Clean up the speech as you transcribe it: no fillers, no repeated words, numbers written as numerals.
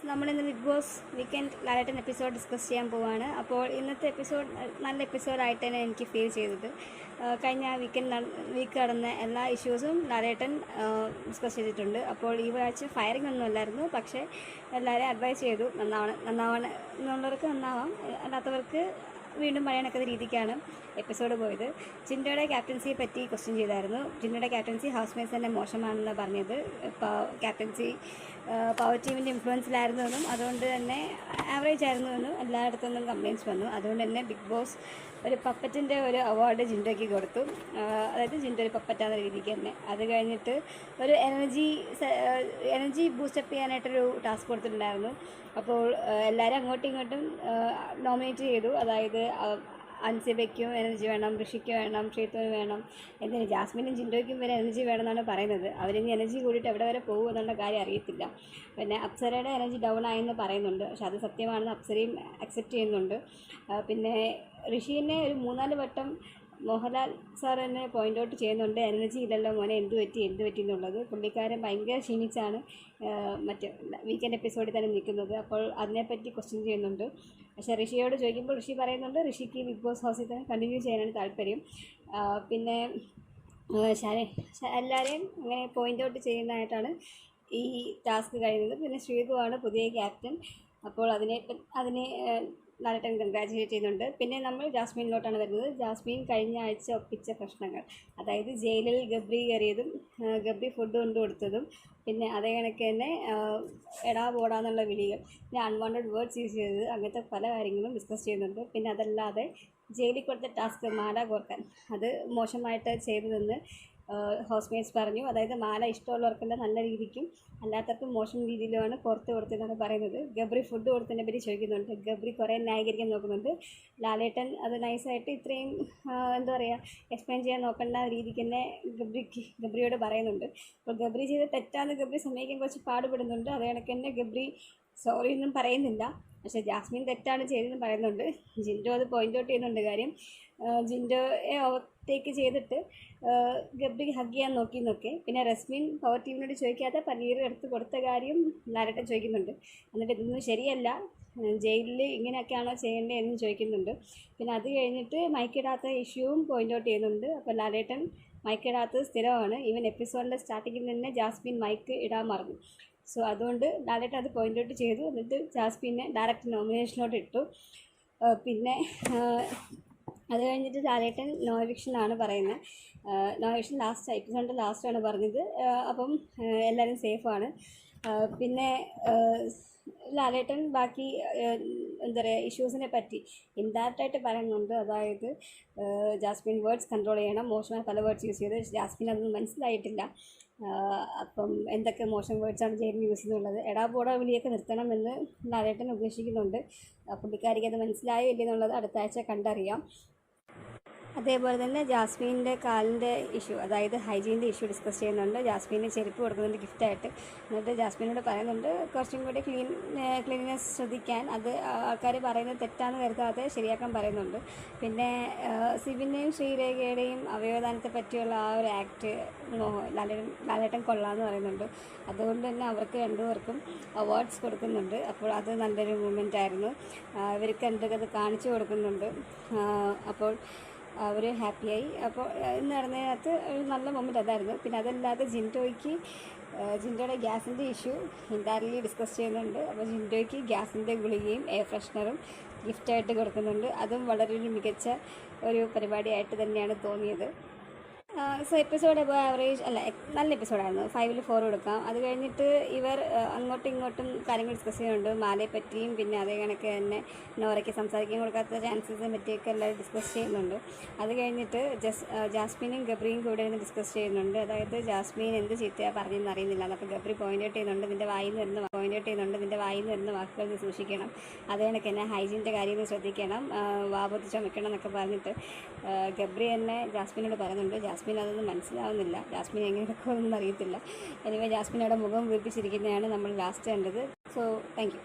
നമ്മളിന്ന് big boss weekend ലാലേട്ടൻ episode discuss ചെയ്യാൻ പോവുകയാണ്. അപ്പോൾ ഇന്നത്തെ എപ്പിസോഡ് നല്ല എപ്പിസോഡായിട്ട് തന്നെ എനിക്ക് ഫീൽ ചെയ്തത്. കഴിഞ്ഞ വീക്ക് നടന്ന എല്ലാ ഇഷ്യൂസും ലാലേട്ടൻ ഡിസ്കസ് ചെയ്തിട്ടുണ്ട്. അപ്പോൾ ഈ ആഴ്ച ഫയറിംഗ് ഒന്നും അല്ലായിരുന്നു, പക്ഷേ എല്ലാവരെയും അഡ്വൈസ് ചെയ്തു നന്നാവണം എന്നുള്ളവർക്ക് നന്നാവാം, അല്ലാത്തവർക്ക് വീണ്ടും പഴയണക്കുന്ന രീതിക്കാണ് എപ്പിസോഡ് പോയത്. ജിൻഡോയുടെ ക്യാപ്റ്റൻസിയെ പറ്റി ക്വസ്റ്റ്യൻ ചെയ്തായിരുന്നു. ജിൻഡോയുടെ ക്യാപ്റ്റൻസി ഹൗസ് മേറ്റ്സ് തന്നെ മോശമാണെന്ന് പറഞ്ഞത്. ക്യാപ്റ്റൻസി പവർ ടീമിൻ്റെ ഇൻഫ്ലുവൻസിലായിരുന്നുവെന്നും അതുകൊണ്ട് തന്നെ ആവറേജ് ആയിരുന്നുവെന്നും എല്ലായിടത്തുനിന്നും കംപ്ലയിൻറ്റ്സ് വന്നു. അതുകൊണ്ട് തന്നെ ബിഗ് ബോസ് ഒരു പപ്പറ്റിൻ്റെ ഒരു അവാർഡ് ജിൻഡോയ്ക്ക് കൊടുത്തു. അതായത് ജിൻഡോ ഒരു പപ്പറ്റാന്ന രീതിക്ക് തന്നെ. അത് കഴിഞ്ഞിട്ട് ഒരു എനർജി ബൂസ്റ്റപ്പ് ചെയ്യാനായിട്ടൊരു ടാസ്ക് കൊടുത്തിട്ടുണ്ടായിരുന്നു. അപ്പോൾ എല്ലാവരും അങ്ങോട്ടും ഇങ്ങോട്ടും നോമിനേറ്റ് ചെയ്തു. അതായത് അൻസിബയ്ക്കും എനർജി വേണം, ഋഷിക്ക് വേണം, ശ്രീത്തുവിന് വേണം, എന്തിന് ജാസ്മിനും ജിൻഡോയ്ക്കും വരെ എനർജി വേണമെന്നാണ് പറയുന്നത്. അവരിനി എനർജി കൂടിയിട്ട് എവിടെ വരെ പോകും എന്നുള്ള കാര്യം അറിയത്തില്ല. പിന്നെ അപ്സരയുടെ എനർജി ഡൗൺ ആയെന്ന് പറയുന്നുണ്ട്, പക്ഷെ അത് സത്യമാണെന്ന് അപ്സരയും അക്സെപ്റ്റ് ചെയ്യുന്നുണ്ട്. പിന്നെ ഋഷീനെ ഒരു 3-4 വട്ടം മോഹൻലാൽ സാർ തന്നെ പോയിൻ്റ് ഔട്ട് ചെയ്യുന്നുണ്ട്, എനർജി ഇല്ലല്ലോ മോനെ, എന്ത് പറ്റി എന്നുള്ളത്. പുള്ളിക്കാരൻ ഭയങ്കര ക്ഷീണിച്ചാണ് മറ്റേ വീക്കെൻഡ് എപ്പിസോഡിൽ തന്നെ നിൽക്കുന്നത്. അപ്പോൾ അതിനെപ്പറ്റി ക്വസ്റ്റ്യൻ ചെയ്യുന്നുണ്ട്. പക്ഷേ ഋഷിയോട് ചോദിക്കുമ്പോൾ ഋഷി പറയുന്നുണ്ട് ഋഷിക്ക് ബിഗ് ബോസ് ഹൗസിൽ തന്നെ കണ്ടിന്യൂ ചെയ്യാനാണ് താല്പര്യം. പിന്നെ എല്ലാവരെയും അങ്ങനെ പോയിൻ്റ് ഔട്ട് ചെയ്യുന്നതായിട്ടാണ് ഈ ടാസ്ക് കഴിയുന്നത്. പിന്നെ ശ്രീതുവാണ് പുതിയ ക്യാപ്റ്റൻ. അപ്പോൾ അതിനെ ലാലേട്ടൻ കൺഗ്രാജുലേറ്റ് ചെയ്യുന്നുണ്ട്. പിന്നെ നമ്മൾ ജാസ്മിനിലോട്ടാണ് വരുന്നത്. ജാസ്മിൻ കഴിഞ്ഞ ആഴ്ച ഒപ്പിച്ച പ്രശ്നങ്ങൾ, അതായത് ജയിലിൽ ഗബ്രി കയറിയതും ഗബ്രി ഫുഡ് കൊണ്ടു കൊടുത്തതും, പിന്നെ അതേ കണക്ക് തന്നെ എടാ പോടാന്നുള്ള വിളികൾ, പിന്നെ അൺവാണ്ടഡ് വേർഡ്സ് യൂസ് ചെയ്തത്, അങ്ങനത്തെ പല കാര്യങ്ങളും ഡിസ്കസ് ചെയ്യുന്നുണ്ട്. പിന്നെ അതല്ലാതെ ജയിലിൽ കൊടുത്ത ടാസ്ക് മാല കോർക്കാൻ, അത് മോശമായിട്ട് ചെയ്തതെന്ന് ഹൗസ് മേറ്റ്സ് പറഞ്ഞു. അതായത് മാല ഇഷ്ടമുള്ളവർക്കെല്ലാം നല്ല രീതിക്കും അല്ലാത്തവർക്കും മോശം രീതിയിലുമാണ് പുറത്ത് കൊടുത്തതെന്നാണ് പറയുന്നത്. ഗബ്രി ഫുഡ് കൊടുത്തതിനെ പറ്റി ചോദിക്കുന്നുണ്ട്. ഗബ്രി കുറേ ന്യായീകരിക്കാൻ നോക്കുന്നുണ്ട്. ലാലേട്ടൻ അത് നൈസായിട്ട് ഇത്രയും എന്താ പറയുക എക്സ്പ്ലെയിൻ ചെയ്യാൻ നോക്കേണ്ട രീതിക്ക് തന്നെ ഗബ്രിയോട് പറയുന്നുണ്ട്. അപ്പോൾ ഗബ്രി ചെയ്ത് തെറ്റാന്ന് ഗബ്രി സമ്മതിക്കാൻ കുറച്ച് പാടുപെടുന്നുണ്ട്. അതേ കണക്ക് തന്നെ ഗബ്രി സോറി ഒന്നും പറയുന്നില്ല, പക്ഷേ ജാസ്മിൻ തെറ്റാണ് ചെയ്തതെന്ന് പറയുന്നുണ്ട്. ജിൻഡോ അത് പോയിൻ്റ് ഔട്ട് ചെയ്യുന്നുണ്ട് കാര്യം. ജിൻഡോയെ ഓവർടേക്ക് ചെയ്തിട്ട് ഗബ്രി ഹഗ് ചെയ്യാൻ നോക്കിയെന്നൊക്കെ. പിന്നെ റസ്മിൻ പവർ ടീമിനോട് ചോദിക്കാതെ പനീർ എടുത്ത് കൊടുത്ത കാര്യം ലാലേട്ടൻ ചോദിക്കുന്നുണ്ട്. എന്നിട്ട് ഇതൊന്നും ശരിയല്ല, ജയിലിൽ ഇങ്ങനെയൊക്കെയാണോ ചെയ്യേണ്ടത് എന്നും ചോദിക്കുന്നുണ്ട്. പിന്നെ അത് കഴിഞ്ഞിട്ട് മൈക്കിടാത്ത ഇഷ്യൂവും പോയിൻ്റ് ഔട്ട് ചെയ്യുന്നുണ്ട്. അപ്പോൾ ലാലേട്ടൻ മൈക്കിടാത്തത് സ്ഥിരമാണ്. ഈവൻ എപ്പിസോഡിൻ്റെ സ്റ്റാർട്ടിങ്ങിൽ തന്നെ ജാസ്മിൻ മൈക്ക് ഇടാൻ മറന്നു. സോ അതുകൊണ്ട് ലാലേട്ടൻ അത് പോയിൻ്റ് ഔട്ട് ചെയ്തു. എന്നിട്ട് ജാസ്മിനെ ഡയറക്റ്റ് നോമിനേഷനിലോട്ട് ഇട്ടു. പിന്നെ അത് കഴിഞ്ഞിട്ട് ലാലേട്ടൻ നോ എവിക്ഷനാണ് പറയുന്നത്. നോ എവിക്ഷൻ എപ്പിസോഡിൻ്റെ ലാസ്റ്റാണ് പറഞ്ഞത്. അപ്പം എല്ലാവരും സേഫാണ്. പിന്നെ ലാലേട്ടൻ ബാക്കി എന്താ പറയുക ഇഷ്യൂസിനെ പറ്റി ഇൻഡയറക്റ്റായിട്ട് പറയുന്നുണ്ട്. അതായത് ജാസ്മിൻ വേർഡ്സ് കൺട്രോൾ ചെയ്യണം, മോശമായ പല വേർഡ്സ് യൂസ് ചെയ്ത് ജാസ്മിൻ അതൊന്നും മനസ്സിലായിട്ടില്ല. അപ്പം എന്തൊക്കെ മോശം വേർഡ്സാണ് ജയിലിൽ യൂസ് ചെയ്തുള്ളത്, എടാ പോടാ വിളിയൊക്കെ നിർത്തണമെന്ന് ലാലേട്ടൻ ഉപദേശിക്കുന്നുണ്ട്. പുള്ളിക്കാരിക്ക് അത് മനസ്സിലായോ ഇല്ലെന്നുള്ളത് അടുത്ത ആഴ്ച കണ്ടറിയാം. അതേപോലെ തന്നെ ജാസ്മിൻ്റെ കാലിൻ്റെ ഇഷ്യൂ, അതായത് ഹൈജീൻ്റെ ഇഷ്യൂ ഡിസ്കസ് ചെയ്യുന്നുണ്ട്. ജാസ്മിന് ചെരുപ്പ് കൊടുക്കുന്നുണ്ട് ഗിഫ്റ്റായിട്ട്. എന്നിട്ട് ജാസ്മിനോട് പറയുന്നുണ്ട് കുറച്ചും കൂടി ക്ലീൻനെസ് ശ്രദ്ധിക്കാൻ. അത് ആൾക്കാർ പറയുന്നത് തെറ്റാന്ന് കരുതാതെ ശരിയാക്കാൻ പറയുന്നുണ്ട്. പിന്നെ സിബിൻ്റെയും ശ്രീരേഖയുടെയും അവയവദാനത്തെ പറ്റിയുള്ള ആ ഒരു ആക്ട് ലാലേട്ടൻ കൊള്ളാമെന്ന് പറയുന്നുണ്ട്. അതുകൊണ്ട് തന്നെ അവർക്ക് രണ്ടുപേർക്കും അവാർഡ്സ് കൊടുക്കുന്നുണ്ട്. അപ്പോൾ അത് നല്ലൊരു മൂമെൻ്റ് ആയിരുന്നു. ഇവർക്ക് എന്തൊക്കെ കാണിച്ചു കൊടുക്കുന്നുണ്ട്. അപ്പോൾ അവർ ഹാപ്പിയായി. അപ്പോൾ ഇന്ന് നടന്നതിനകത്ത് ഒരു നല്ല മൊമെൻ്റ് അതായിരുന്നു. പിന്നെ അതല്ലാതെ ജിൻഡോയുടെ ഗ്യാസിൻ്റെ ഇഷ്യൂ ഇൻഡയറക്ട്ലി ഡിസ്കസ് ചെയ്യുന്നുണ്ട്. അപ്പോൾ ജിൻഡോയ്ക്ക് ഗ്യാസിൻ്റെ ഗുളികയും എയർ ഫ്രഷ്നറും ഗിഫ്റ്റായിട്ട് കൊടുക്കുന്നുണ്ട്. അതും വളരെ ഒരു മികച്ച ഒരു പരിപാടിയായിട്ട് തന്നെയാണ് തോന്നിയത്. സോ എപ്പിസോഡ് എബോ ആവറേജ് അല്ല, നല്ല എപ്പിസോഡായിരുന്നു. 5-ൽ 4 കൊടുക്കാം. അത് കഴിഞ്ഞിട്ട് ഇവർ അങ്ങോട്ടും ഇങ്ങോട്ടും കാര്യങ്ങൾ ഡിസ്കസ് ചെയ്യുന്നുണ്ട്, മാലയെ പറ്റിയും. പിന്നെ അതേ കണക്ക് തന്നെ നോറയ്ക്ക് സംസാരിക്കാൻ കൊടുക്കാത്ത ചാൻസസിനെ പറ്റിയൊക്കെ എല്ലാവരും ഡിസ്കസ് ചെയ്യുന്നുണ്ട്. അത് കഴിഞ്ഞിട്ട് ജാസ്മിനും ഗബ്രിയും കൂടെ ഇരുന്ന് ഡിസ്കസ് ചെയ്യുന്നുണ്ട്. അതായത് ജാസ്മിൻ എന്ത് ചീത്തയാണ് പറഞ്ഞതെന്ന് അറിയുന്നില്ല. അപ്പോൾ ഗബ്രി പോയിൻ്റ് ഔട്ട് ചെയ്യുന്നുണ്ട്, നിൻ്റെ വായിൽ നിന്ന് വരുന്ന വാക്കുകൾ നീ സൂക്ഷിക്കണം. അതേ കണക്ക് തന്നെ ഹൈജീൻ്റെ കാര്യം ശ്രദ്ധിക്കണം, വാപത്ത് ചുമക്കണം എന്നൊക്കെ പറഞ്ഞിട്ട് ഗബ്രി തന്നെ ജാസ്മിനോട് പറയുന്നുണ്ട്. ജാസ്മിൻ അതൊന്നും മനസ്സിലാവുന്നില്ല, ജാസ്മിൻ എങ്ങനെയൊക്കെ ഒന്നും അറിയത്തില്ല. എനിവേ ജാസ്മിൻ അവിടെ മുഖം വീർപ്പിച്ചിരിക്കുന്നതാണ് നമ്മൾ ലാസ്റ്റ് കണ്ടത്. So thank you.